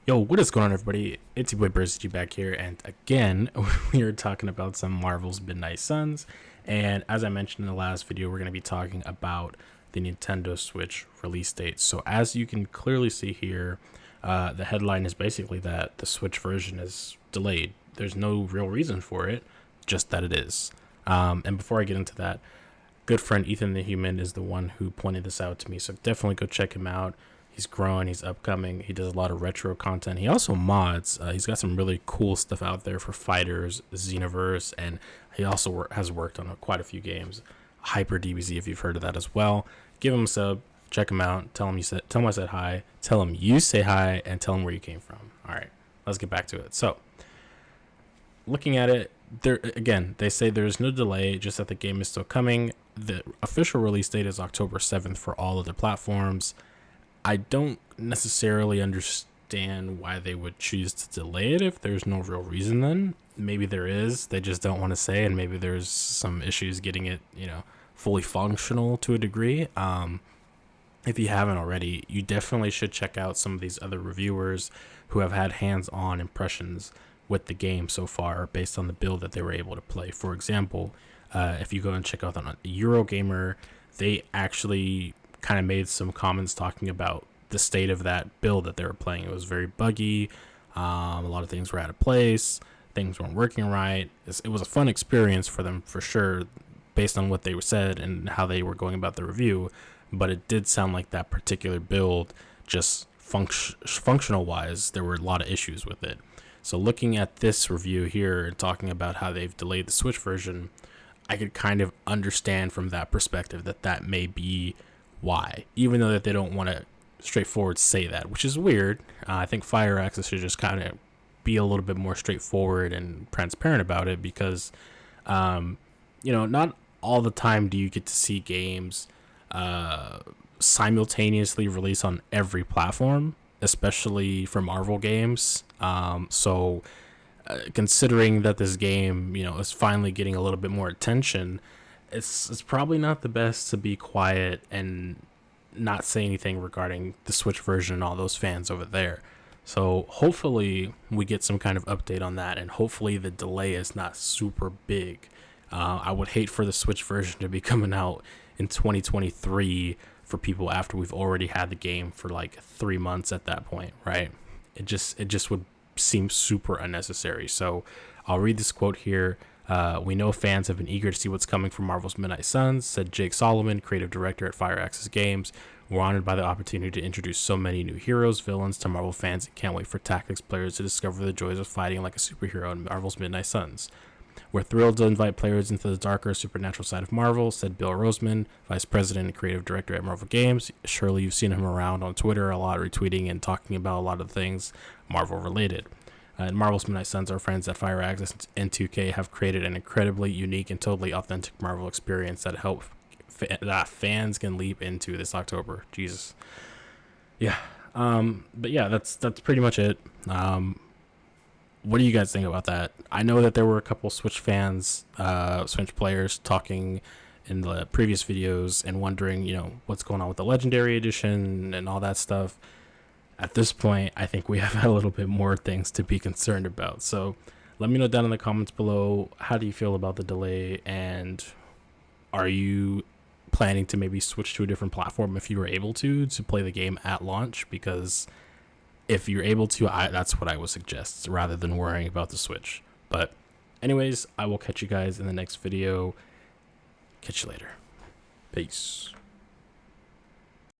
Yo, what is going on, everybody? It's your boy buggy back here, and again, we are talking about some Marvel's Midnight Suns. And as I mentioned in the last video, we're going to be talking about the Nintendo Switch release date. So as you can clearly see here, the headline is basically that the Switch version is delayed. There's no real reason for it, just that it is. And before I get into that, good friend Ethan the Human is the one who pointed this out to me, so definitely go check him out. He's growing, he's upcoming, he does a lot of retro content. He also mods. He's got some really cool stuff out there for fighters, Xenoverse, and he also has worked on quite a few games. Hyper DBZ, if you've heard of that as well. Give him a sub, check him out, tell him I said hi, tell him you say hi, and tell him where you came from. All right, let's get back to it. So, looking at it, there again, they say there's no delay, just that the game is still coming. The official release date is October 7th for all of the platforms. I don't necessarily understand why they would choose to delay it if there's no real reason. Then maybe there is, they just don't want to say, and maybe there's some issues getting it, fully functional to a degree. If you haven't already, you definitely should check out some of these other reviewers who have had hands-on impressions with the game so far based on the build that they were able to play. For example, if you go and check out on Eurogamer, they actually kind of made some comments talking about the state of that build that they were playing. It was very buggy. A lot of things were out of place. Things weren't working right. It was a fun experience for them for sure, based on what they said and how they were going about the review. But it did sound like that particular build, just functional wise, there were a lot of issues with it. So looking at this review here and talking about how they've delayed the Switch version, I could kind of understand from that perspective that may be why, even though that they don't want to straightforward say that, which is weird. I think Fire Access should just kind of be a little bit more straightforward and transparent about it, because not all the time do you get to see games simultaneously release on every platform, especially for Marvel games. Considering that this game is finally getting a little bit more attention, it's probably not the best to be quiet and not say anything regarding the Switch version and all those fans over there. So hopefully we get some kind of update on that, and hopefully the delay is not super big. I would hate for the Switch version to be coming out in 2023 for people after we've already had the game for like 3 months at that point, right? It just would seem super unnecessary. So I'll read this quote here. We know fans have been eager to see what's coming from Marvel's Midnight Suns, said Jake Solomon, creative director at Fire Access Games. We're honored by the opportunity to introduce so many new heroes, villains to Marvel fans, and can't wait for Tactics players to discover the joys of fighting like a superhero in Marvel's Midnight Suns. We're thrilled to invite players into the darker supernatural side of Marvel, said Bill Roseman, vice president and creative director at Marvel Games. Surely you've seen him around on Twitter a lot, retweeting and talking about a lot of things Marvel related. And Marvel's Midnight Suns, our friends at Fire Access and 2K have created an incredibly unique and totally authentic Marvel experience that that fans can leap into this October. Jesus. Yeah. But yeah, that's pretty much it. What do you guys think about that? I know that there were a couple Switch fans, Switch players talking in the previous videos and wondering, what's going on with the Legendary Edition and all that stuff. At this point, I think we have a little bit more things to be concerned about. So let me know down in the comments below, how do you feel about the delay, and are you planning to maybe switch to a different platform if you were able to play the game at launch? Because if you're able to, that's what I would suggest, rather than worrying about the Switch. But anyways, I will catch you guys in the next video. Catch you later. Peace.